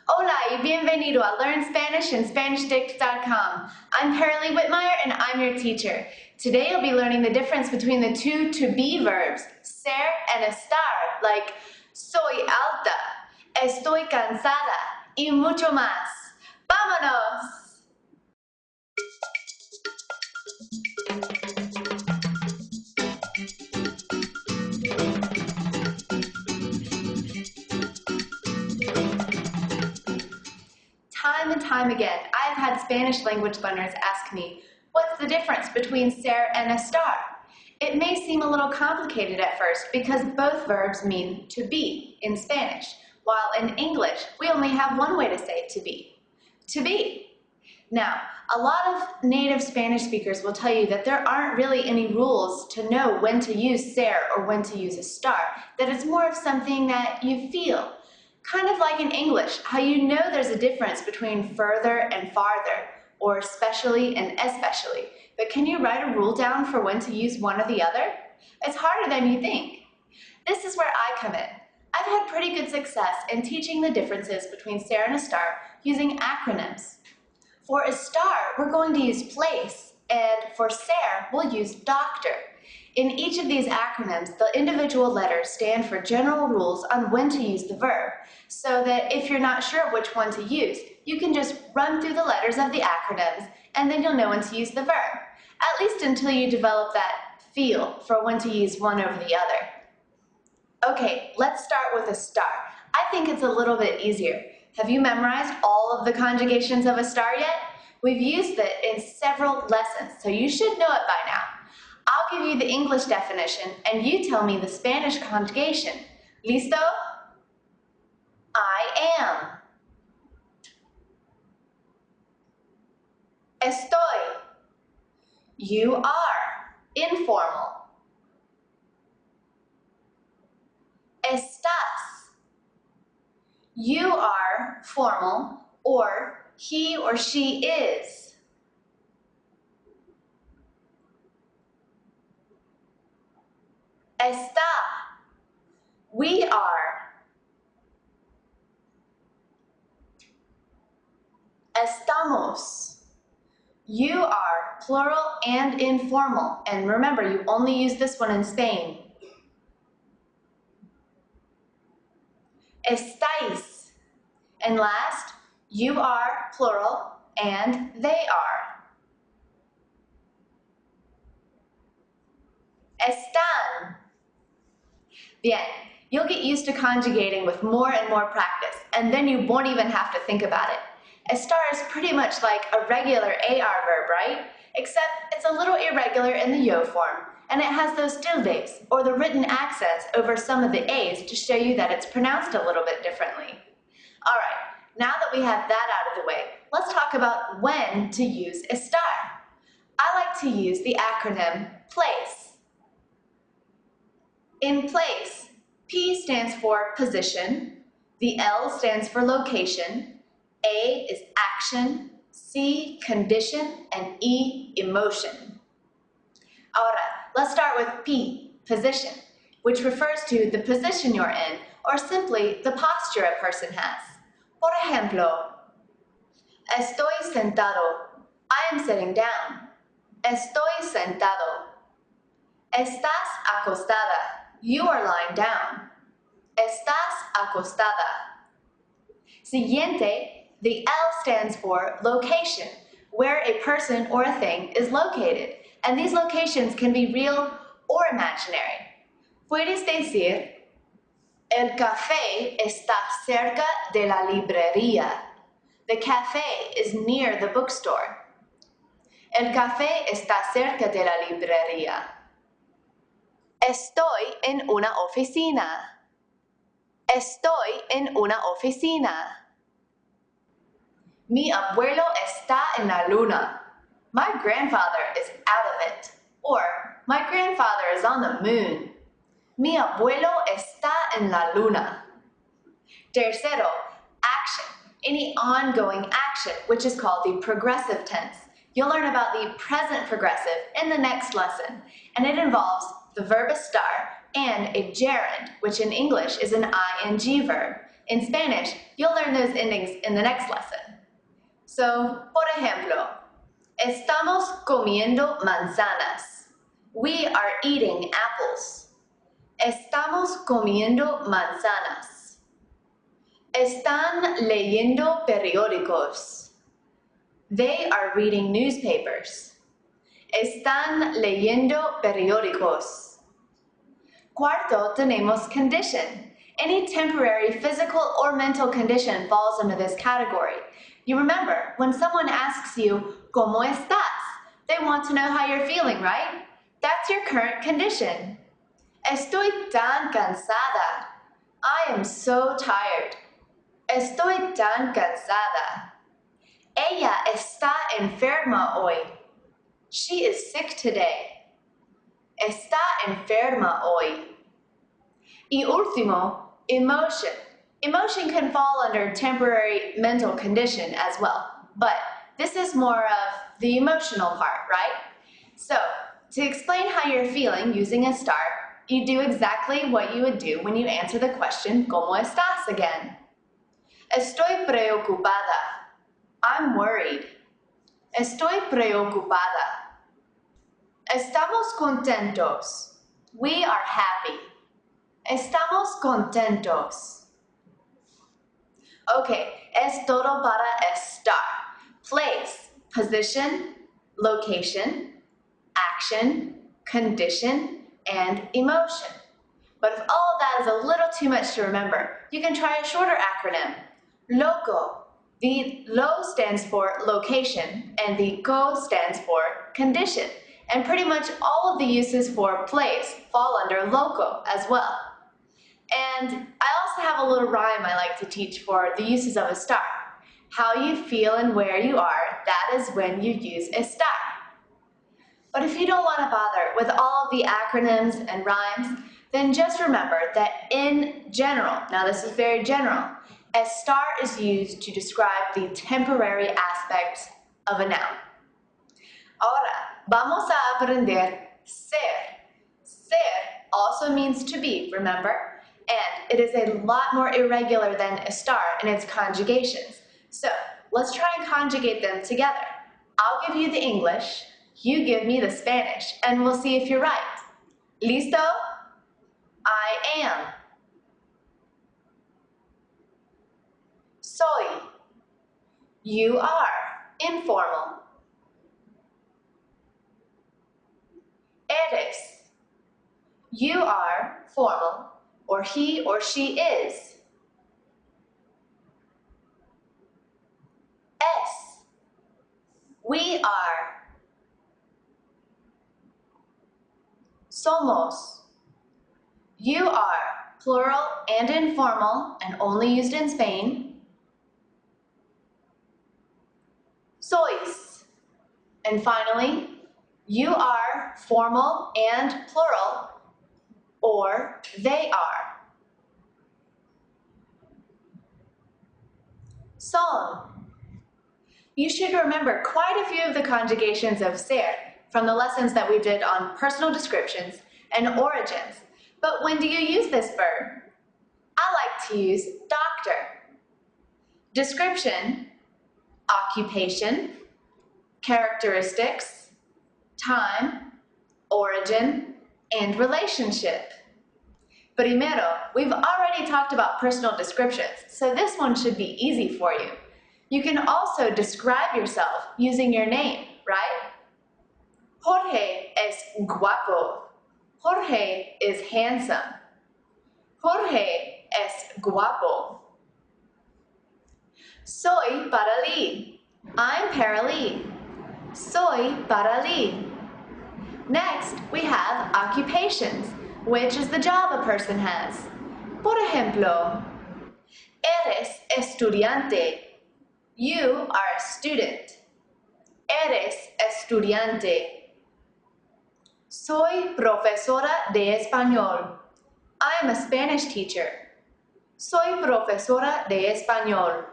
Hola y bienvenido a Learn Spanish in SpanishDict.com. I'm Paralee Whitmire and I'm your teacher. Today you'll be learning the difference between the two to-be verbs, ser and estar, like soy alta, estoy cansada, y mucho más. ¡Vámonos! Time and time again, I've had Spanish language learners ask me, what's the difference between ser and estar? It may seem a little complicated at first because both verbs mean to be in Spanish, while in English, we only have one way to say to be. To be. Now, a lot of native Spanish speakers will tell you that there aren't really any rules to know when to use ser or when to use estar, that it's more of something that you feel. Kind of like in English, how you know there's a difference between further and farther, or especially and especially. But can you write a rule down for when to use one or the other? It's harder than you think. This is where I come in. I've had pretty good success in teaching the differences between ser and estar using acronyms. For estar, we're going to use place, and for ser, we'll use doctor. In each of these acronyms, the individual letters stand for general rules on when to use the verb, so that if you're not sure which one to use, you can just run through the letters of the acronyms, and then you'll know when to use the verb, at least until you develop that feel for when to use one over the other. Okay, let's start with estar. I think it's a little bit easier. Have you memorized all of the conjugations of estar yet? We've used it in several lessons, so you should know it by now. I'll give you the English definition, and you tell me the Spanish conjugation. Listo? I am. Estoy. You are. Informal. Estás. You are. Formal. Or he or she is. Está. We are. Estamos. You are plural and informal. And remember, you only use this one in Spain. Estáis. And last, you are plural and they are. Están. Bien, you'll get used to conjugating with more and more practice, and then you won't even have to think about it. Estar is pretty much like a regular AR verb, right? Except it's a little irregular in the yo form, and it has those tildes, or the written accents over some of the A's to show you that it's pronounced a little bit differently. All right, now that we have that out of the way, let's talk about when to use estar. I like to use the acronym PLACE. In place, P stands for position, the L stands for location, A is action, C condition, and E emotion. Ahora, let's start with P, position, which refers to the position you're in, or simply the posture a person has. Por ejemplo, estoy sentado. I am sitting down. Estoy sentado. Estás acostada. You are lying down. Estás acostada. Siguiente, the L stands for location, where a person or a thing is located, and these locations can be real or imaginary. Puedes decir, el café está cerca de la librería. The cafe is near the bookstore. El café está cerca de la librería. Estoy en una oficina. Estoy en una oficina. Mi abuelo está en la luna. My grandfather is out of it. Or, my grandfather is on the moon. Mi abuelo está en la luna. Tercero, action. Any ongoing action, which is called the progressive tense. You'll learn about the present progressive in the next lesson, and it involves the verb estar and a gerund, which in English is an ing verb. In Spanish, you'll learn those endings in the next lesson. So, por ejemplo, estamos comiendo manzanas. We are eating apples. Estamos comiendo manzanas. Están leyendo periódicos. They are reading newspapers. Están leyendo periódicos. Cuarto, tenemos condition. Any temporary physical or mental condition falls under this category. You remember, when someone asks you, ¿Cómo estás? They want to know how you're feeling, right? That's your current condition. Estoy tan cansada. I am so tired. Estoy tan cansada. Ella está enferma hoy. She is sick today. Está enferma hoy. Y último, emotion. Emotion can fall under temporary mental condition as well, but this is more of the emotional part, right? So, to explain how you're feeling using estar, you do exactly what you would do when you answer the question, ¿Cómo estás? Again. Estoy preocupada. I'm worried. Estoy preocupada. Estamos contentos. We are happy. Estamos contentos. Okay, es todo para estar. Place, position, location, action, condition, and emotion. But if all of that is a little too much to remember, you can try a shorter acronym. LOCO. The LO stands for location, and the CO stands for condition. And pretty much all of the uses for place fall under LOCO as well. And I also have a little rhyme I like to teach for the uses of estar. How you feel and where you are, that is when you use estar. But if you don't want to bother with all of the acronyms and rhymes, then just remember that in general, now this is very general, estar is used to describe the temporary aspects of a noun. Ahora, vamos a aprender ser. Ser also means to be, remember? And it is a lot more irregular than estar in its conjugations. So, let's try and conjugate them together. I'll give you the English, you give me the Spanish, and we'll see if you're right. Listo? I am. Soy. You are. Informal. Eres. You are. Formal. Or he or she is. Es. We are. Somos. You are, plural and informal, and only used in Spain. Sois. And finally, you are, formal and plural, or they are. Son. You should remember quite a few of the conjugations of ser from the lessons that we did on personal descriptions and origins. But when do you use this verb? I like to use doctor. Description, occupation, characteristics, time, origin, and relationship. Primero, we've already talked about personal descriptions, so this one should be easy for you. You can also describe yourself using your name, right? Jorge es guapo. Jorge is handsome. Jorge es guapo. Soy para Lee. I'm para Lee. Soy para Lee. Next, we have occupations, which is the job a person has. Por ejemplo, eres estudiante. You are a student. Eres estudiante. Soy profesora de español. I am a Spanish teacher. Soy profesora de español.